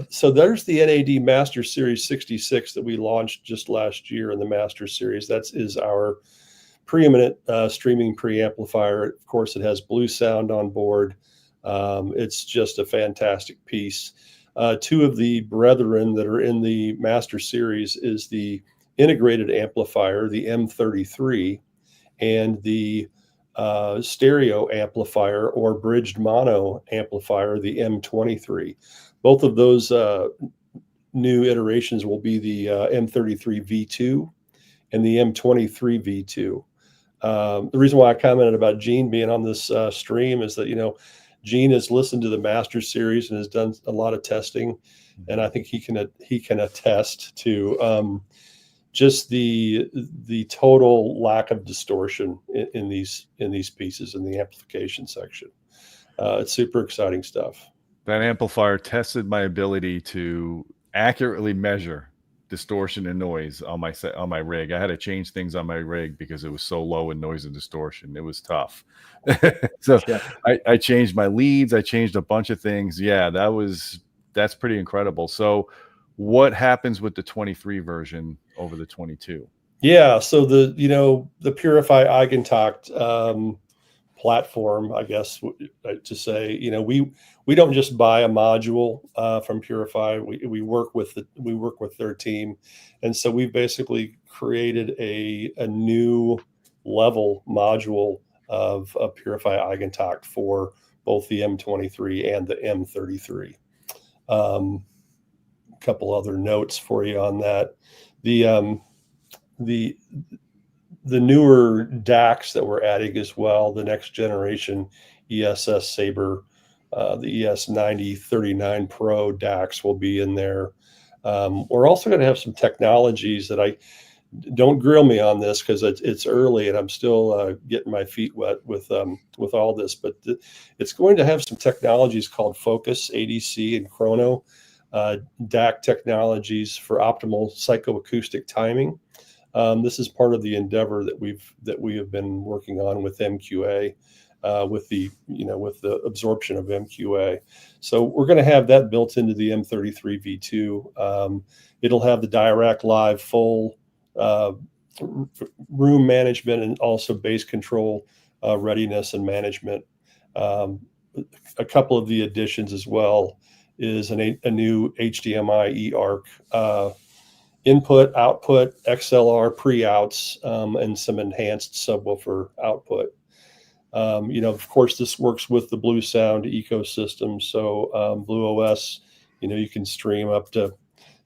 So there's the NAD Master Series 66 that we launched just last year in the Master Series. That is our preeminent streaming preamplifier. Of course, it has Bluesound on board. It's just a fantastic piece. Two of the brethren that are in the Master Series is the integrated amplifier, the M33, and the stereo amplifier or bridged mono amplifier, the M23. Both of those new iterations will be the M33 V2 and the M23 V2. The reason why I commented about Gene being on this stream is that, Gene has listened to the Master Series and has done a lot of testing, and I think he can attest to just the total lack of distortion in these pieces in the amplification section. It's super exciting stuff. That amplifier tested my ability to accurately measure distortion and noise on my rig. I had to change things on my rig because it was so low in noise and distortion. It was tough. So I changed my leads. I changed a bunch of things. Yeah, that's pretty incredible. So what happens with the 23 version over the 22? Yeah, so the Purify Eigentakt platform, I guess to say, we don't just buy a module from Purify. We work with their team, and so we've basically created a new level module of Purify Eigentakt for both the M23 and the M33. A couple other notes for you on that. The newer DACs that we're adding as well, the next generation ESS Saber, the ES9039 Pro DACs will be in there. We're also going to have some technologies that don't grill me on this because it's early and I'm still getting my feet wet with all this, but it's going to have some technologies called Focus, ADC, and Chrono DAC technologies for optimal psychoacoustic timing. This is part of the endeavor that we have been working on with MQA, with the absorption of MQA. So we're going to have that built into the M33 V2. It'll have the Dirac Live full room management and also bass control readiness and management. A couple of the additions as well is a new HDMI eARC input, output, XLR pre-outs, and some enhanced subwoofer output. Of course, this works with the Bluesound ecosystem. So Blue OS, you can stream up to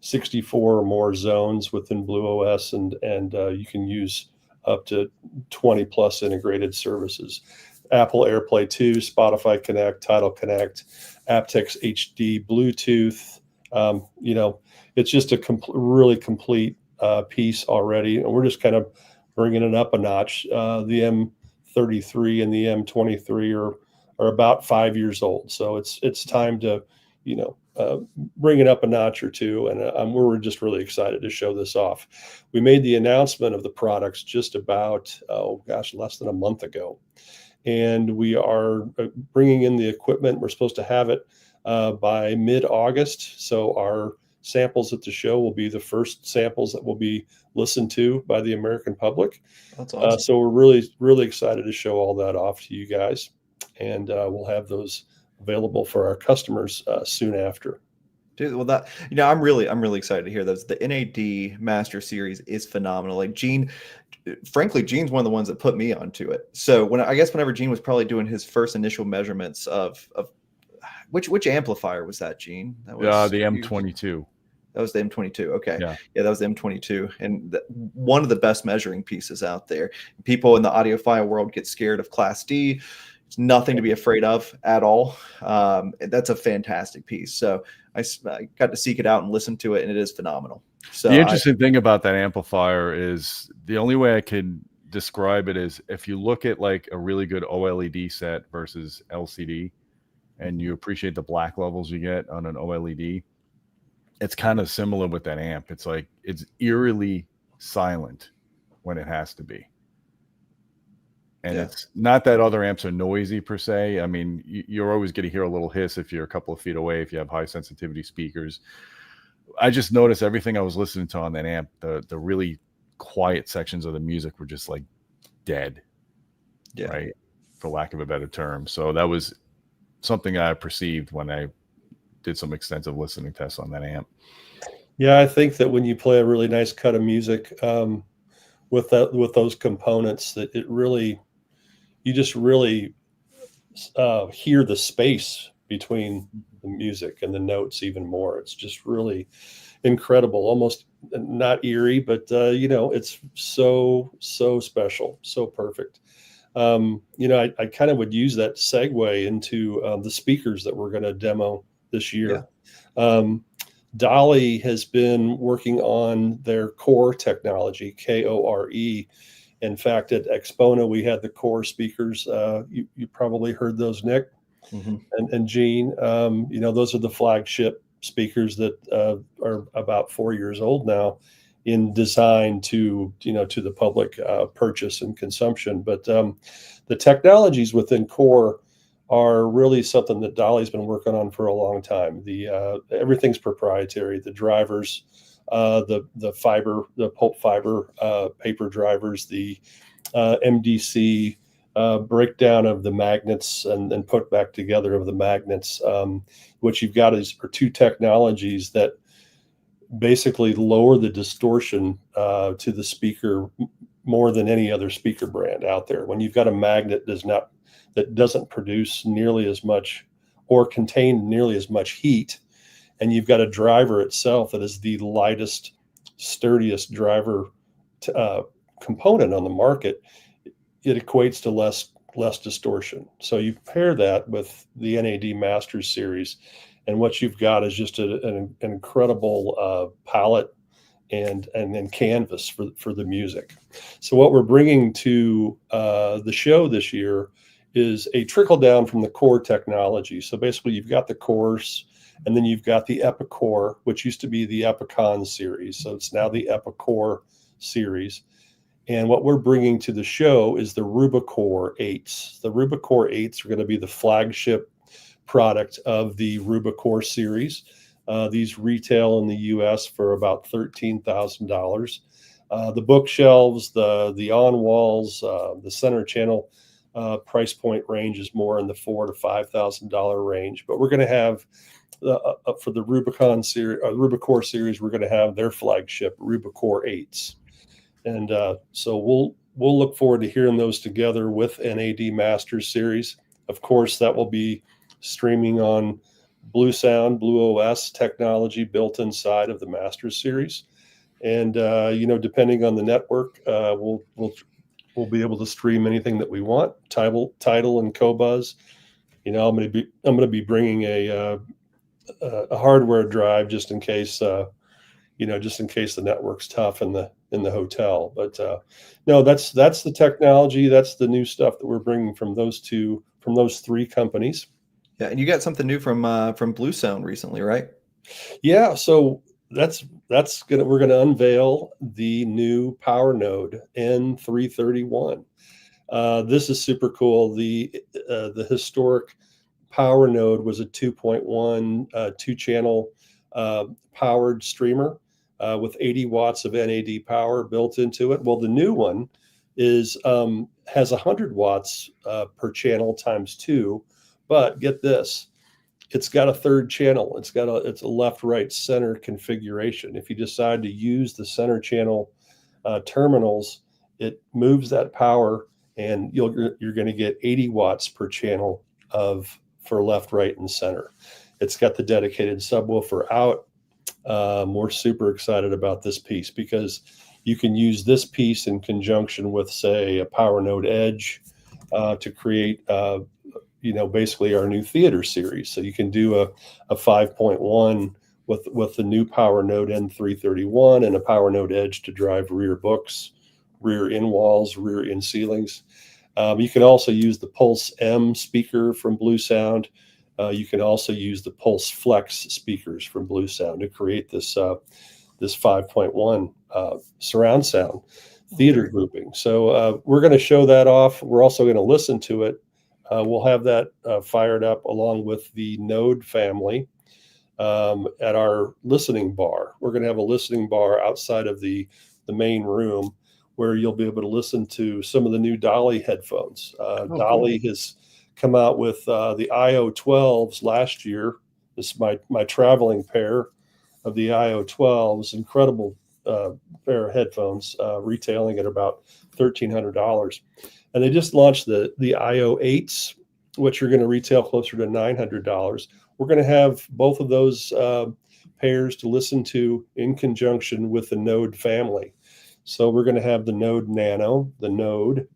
64 or more zones within Blue OS, and you can use up to 20 plus integrated services. Apple AirPlay 2, Spotify Connect, Tidal Connect, aptX HD, Bluetooth. It's just a really complete piece already, and we're just kind of bringing it up a notch. The M33 and the M23 are about 5 years old, so it's time to bring it up a notch or two, and we're just really excited to show this off. We made the announcement of the products just about less than a month ago, and we are bringing in the equipment. We're supposed to have it by mid-August, so our samples at the show will be the first samples that will be listened to by the American public. That's awesome. So we're really, really excited to show all that off to you guys, and we'll have those available for our customers soon after. Dude, well, I'm really excited to hear those. The NAD Master Series is phenomenal. Like frankly, Gene's one of the ones that put me onto it. So whenever Gene was probably doing his first initial measurements of which amplifier was that, Gene? That was the M22. That was the M22. Okay. Yeah, that was the M22. And one of the best measuring pieces out there. People in the audiophile world get scared of Class D. It's nothing to be afraid of at all. That's a fantastic piece. So I got to seek it out and listen to it, and it is phenomenal. So the interesting thing about that amplifier is the only way I can describe it is if you look at like a really good OLED set versus LCD, and you appreciate the black levels you get on an OLED, it's kind of similar with that amp. It's like it's eerily silent when it has to be. And it's not that other amps are noisy per se. I mean, you're always going to hear a little hiss if you're a couple of feet away, if you have high sensitivity speakers. I just noticed everything I was listening to on that amp, the really quiet sections of the music were just like dead, right? For lack of a better term. So that was something I perceived when I did some extensive listening tests on that amp. Yeah, I think that when you play a really nice cut of music with those components, that you just really hear the space between the music and the notes even more. It's just really incredible, almost not eerie, but it's so special, so perfect. I kind of would use that segue into the speakers that we're going to demo this year. Dolly has been working on their core technology, KORE. In fact, at Expona, we had the core speakers. You probably heard those, Nick, and Gene. Those are the flagship speakers that are about 4 years old now, in design to the public purchase and consumption. But the technologies within core are really something that Dolly's been working on for a long time. Everything's proprietary. The drivers, the pulp fiber paper drivers, the MDC breakdown of the magnets and put back together of the magnets. What you've got are two technologies that basically lower the distortion to the speaker more than any other speaker brand out there. When you've got a magnet that doesn't produce nearly as much or contain nearly as much heat, and you've got a driver itself that is the lightest, sturdiest driver component on the market, it equates to less distortion. So you pair that with the NAD Masters series, and what you've got is just an incredible palette and then canvas for the music. So what we're bringing to the show this year is a trickle down from the core technology. So basically you've got the cores, and then you've got the Epicore, which used to be the Epicon series. So it's now the Epicore series. And what we're bringing to the show is the Rubicore 8s. The Rubicore 8s are going to be the flagship product of the Rubicore series. These retail in the US for about $13,000. The bookshelves, the on walls, the center channel price point range is more in the $4,000 to $5,000 range. But we're going to have for the Rubicore series, we're going to have their flagship Rubicore 8s. And so we'll look forward to hearing those together with NAD Masters series. Of course, that will be streaming on Bluesound, Blue OS technology built inside of the Masters series. And depending on the network, we'll be able to stream anything that we want. Tidal and Qobuz. I'm going to be bringing a hardware drive just in case the network's tough in the hotel. But no, that's the technology. That's the new stuff that we're bringing from those three companies. Yeah, and you got something new from Bluesound recently, right? Yeah, so we're gonna unveil the new Power Node N331. This is super cool. The historic Power Node was a 2.1 two-channel powered streamer with 80 watts of NAD power built into it. Well, the new one has 100 watts per channel times 2, but get this, it's got a third channel. It's a left, right, center configuration. If you decide to use the center channel terminals, it moves that power, and you're going to get 80 watts per channel for left, right, and center. It's got the dedicated subwoofer out. We're super excited about this piece because you can use this piece in conjunction with, say, a Power Node Edge to create basically our new theater series. So you can do a 5.1 with the new Power Node N331 and a Power Node Edge to drive rear books, rear in walls, rear in ceilings. You can also use the Pulse M speaker from Bluesound. You can also use the Pulse Flex speakers from Bluesound to create this 5.1 surround sound theater grouping. So we're going to show that off. We're also going to listen to it. We'll have that fired up along with the Node family at our listening bar. We're going to have a listening bar outside of the main room where you'll be able to listen to some of the new Dolly headphones. Dolly has come out with the IO12s last year. This is my traveling pair of the IO12s. Incredible pair of headphones, retailing at about $1,300. And they just launched the IO8s, which are going to retail closer to $900. We're going to have both of those pairs to listen to in conjunction with the Node family. So we're going to have the Node Nano, the Node,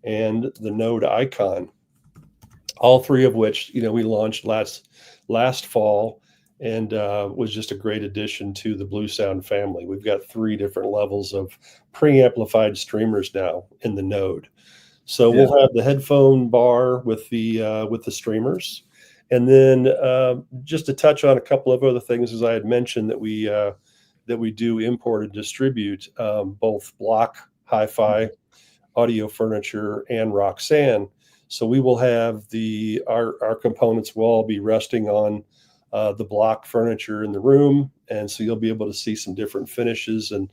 and the Node Icon, all three of which we launched last fall, and was just a great addition to the Bluesound family. We've got 3 different levels of preamplified streamers now in the Node. So we'll have the headphone bar with the streamers, and then just to touch on a couple of other things, as I had mentioned, that we do import and distribute both block HiFi audio furniture and Roxanne. So we will have our components will all be resting on the block furniture in the room, and so you'll be able to see some different finishes and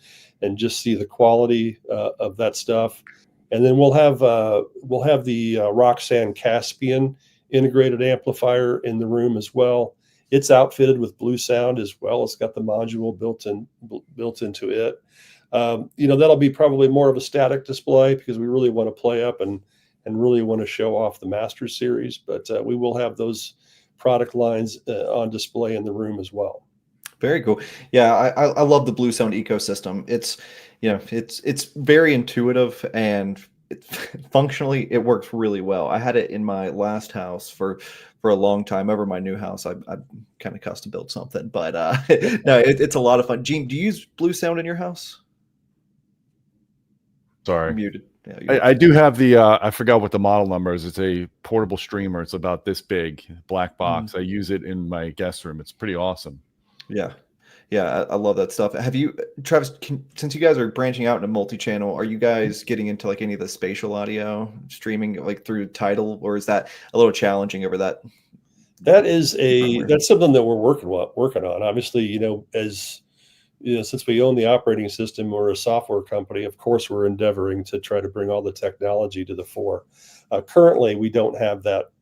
just see the quality of that stuff. And then we'll have the Roxanne Caspian integrated amplifier in the room as well. It's outfitted with Bluesound as well. It's got the module built into it. That'll be probably more of a static display because we really want to play up and really want to show off the Master Series. But we will have those product lines on display in the room as well. Very cool. Yeah, I love the Bluesound ecosystem. It's very intuitive, and functionally it works really well. I had it in my last house for a long time. Over my new house, I kind of custom built something, but no, it's a lot of fun. Gene, do you use Bluesound in your house? Sorry. You're muted. Yeah, I do have the I forgot what the model number is. It's a portable streamer. It's about this big, black box. I use it in my guest room. It's pretty awesome. Yeah. I love that stuff. Have you, Travis, since you guys are branching out into multi-channel, are you guys getting into like any of the spatial audio streaming like through Tidal, or is that a little challenging over that? That's something that we're working on. Obviously, since we own the operating system, we're a software company. Of course, we're endeavoring to try to bring all the technology to the fore. Currently, we don't have that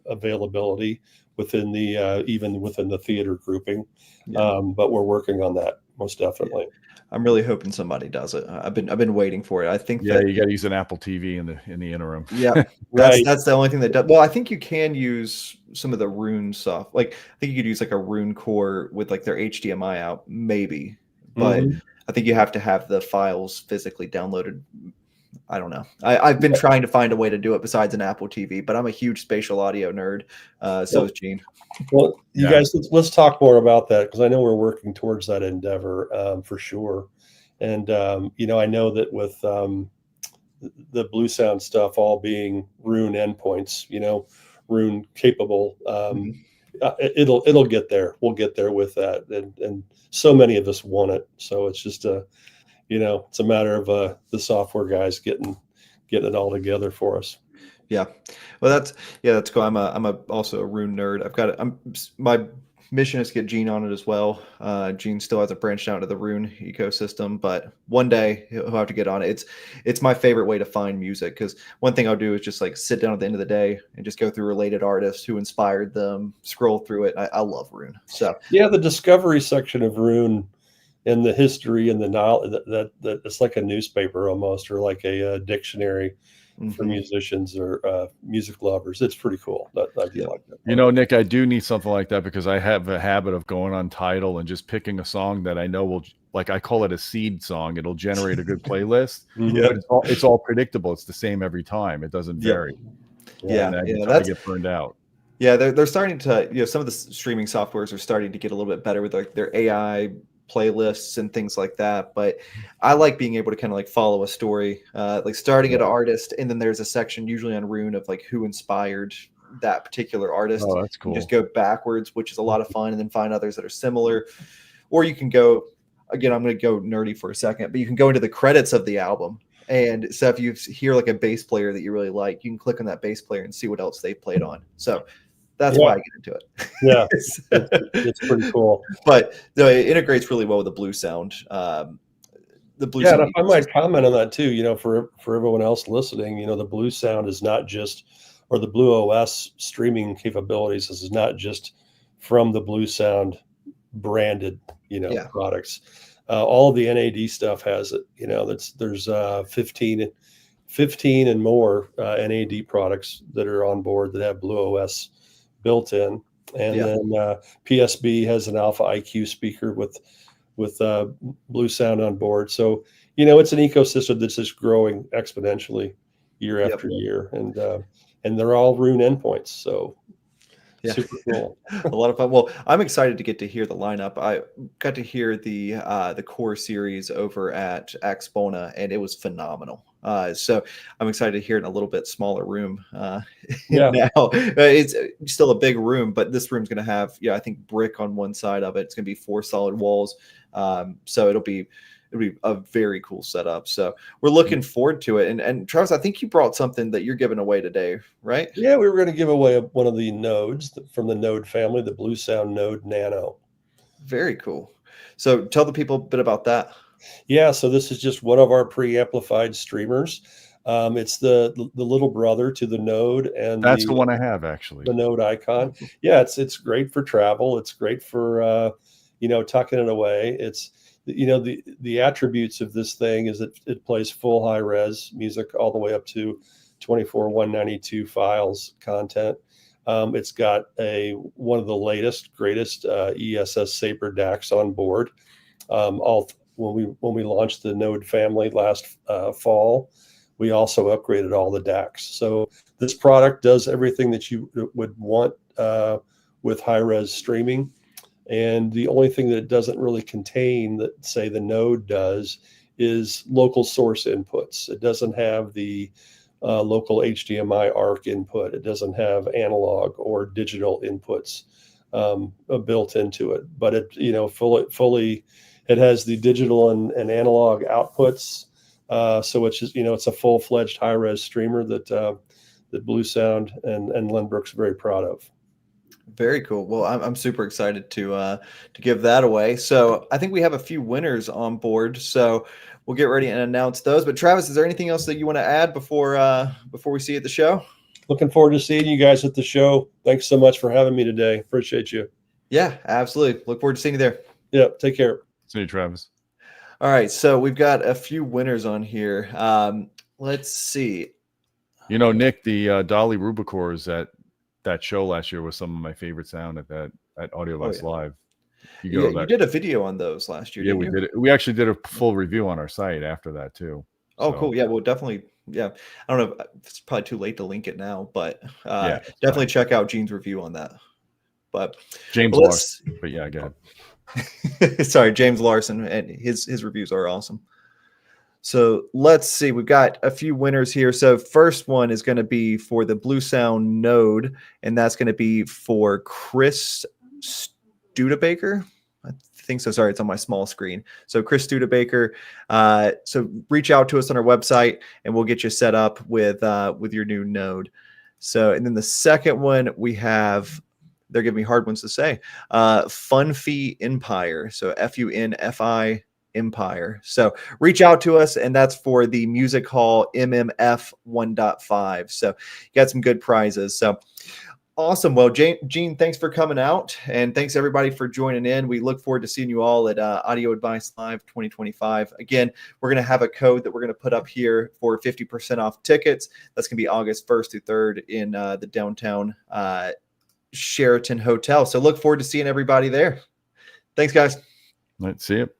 availability within the theater grouping, but we're working on that most definitely. I'm really hoping somebody does it. I've been waiting for it. I think you got to use an Apple TV in the interim. Yeah, that's the only thing that does. Well, I think you can use some of the Roon soft. Like I think you could use like a Roon core with like their HDMI out, maybe. But I think you have to have the files physically downloaded. I don't know. I've been trying to find a way to do it besides an Apple TV, but I'm a huge spatial audio nerd. So is Gene. Well, you guys, let's talk more about that because I know we're working towards that endeavor for sure. And, I know that with the Bluesound stuff all being Roon endpoints, Roon capable, it'll get there. We'll get there with that. And so many of us want it. So it's just it's a matter of the software guys getting it all together for us. Yeah, well, that's cool. I'm also a Roon nerd. My mission is to get Gene on it as well. Gene still hasn't branched out into the Roon ecosystem, but one day he'll have to get on it. It's my favorite way to find music because one thing I'll do is just like sit down at the end of the day and just go through related artists who inspired them, scroll through it. I love Roon. So yeah, the discovery section of Roon and the history and the knowledge that it's like a newspaper almost, or like a dictionary for musicians or music lovers. It's pretty cool. I do like that. Nick, I do need something like that because I have a habit of going on Tidal and just picking a song that I know will, like I call it a seed song. It'll generate a good playlist. But it's all predictable. It's the same every time. It doesn't vary. That's get burned out. Yeah, they're starting to, some of the streaming softwares are starting to get a little bit better with their AI playlists and things like that, but I like being able to kind of like follow a story, like starting at an artist, and then there's a section usually on Roon of like who inspired that particular artist. Oh, that's cool. You just go backwards, which is a lot of fun, and then find others that are similar. Or you can go, again, I'm going to go nerdy for a second, but you can go into the credits of the album. And so if you hear like a bass player that you really like, you can click on that bass player and see what else they played on. So that's why I get into it. Yeah, it's pretty cool. But it integrates really well with the Bluesound. The Bluesound. Yeah, I might comment on that too. For everyone else listening, the Bluesound is not just, or the Blue OS streaming capabilities is not just from the Bluesound branded, products. All of the NAD stuff has it. There's 15 and more NAD products that are on board that have Blue OS built in, and then PSB has an Alpha IQ speaker with Bluesound on board. So it's an ecosystem that's just growing exponentially year after year, and they're all Roon endpoints. So super cool. A lot of fun. Well, I'm excited to get to hear the lineup. I got to hear the core series over at Axpona, and it was phenomenal. So I'm excited to hear it in a little bit smaller room. Now it's still a big room, but this room's going to have, I think brick on one side of it. It's going to be 4 solid walls. So it'll be it'll be a very cool setup. So we're looking forward to it. And Travis, I think you brought something that you're giving away today, right? Yeah, we were going to give away one of the nodes from the Node family, the Bluesound Node Nano. Very cool. So tell the people a bit about that. Yeah, so this is just one of our pre-amplified streamers. It's the little brother to the Node, and That's the one I have, actually. the Node icon. Yeah, it's great for travel. It's great for tucking it away. It's the attributes of this thing is it plays full high res music all the way up to 24 192 files content. It's got one of the latest greatest ESS Saber DACs on board. When we launched the Node family last fall, we also upgraded all the DACs. So this product does everything that you would want with high-res streaming. And the only thing that it doesn't really contain that, say, the Node does is local source inputs. It doesn't have the local HDMI ARC input. It doesn't have analog or digital inputs built into it. But it fully it has the digital and analog outputs. So it's just, it's a full-fledged high-res streamer that Bluesound and Lenbrook's very proud of. Very cool. Well, I'm super excited to give that away. So I think we have a few winners on board. So we'll get ready and announce those. But Travis, is there anything else that you want to add before we see you at the show? Looking forward to seeing you guys at the show. Thanks so much for having me today. Appreciate you. Yeah, absolutely. Look forward to seeing you there. Yeah, take care. See you, Travis. All right, so we've got a few winners on here. Let's see. Nick, the Dolly Rubicors at that show last year was some of my favorite sound at Audioholics Live. You did a video on those last year. Yeah, we did it. We actually did a full review on our site after that too. Oh, cool. Yeah, well, definitely. Yeah, I don't know. It's probably too late to link it now, but definitely check out Gene's review on that. But James Larson. But yeah, go ahead. Sorry, James Larson, and his reviews are awesome. So let's see. We've got a few winners here. So first one is going to be for the Bluesound Node, and that's going to be for Chris Studebaker. I think so. Sorry, it's on my small screen. So Chris Studebaker. So reach out to us on our website, and we'll get you set up with your new node. So, and then the second one we have. They're giving me hard ones to say. Funfi Empire. So FUNFI Empire. So reach out to us, and that's for the Music Hall MMF 1.5. So you got some good prizes. So awesome. Well, Gene, thanks for coming out, and thanks everybody for joining in. We look forward to seeing you all at Audio Advice Live 2025. Again, we're going to have a code that we're going to put up here for 50% off tickets. That's going to be August 1st through 3rd in the downtown Sheraton Hotel. So look forward to seeing everybody there. Thanks, guys. Let's see it.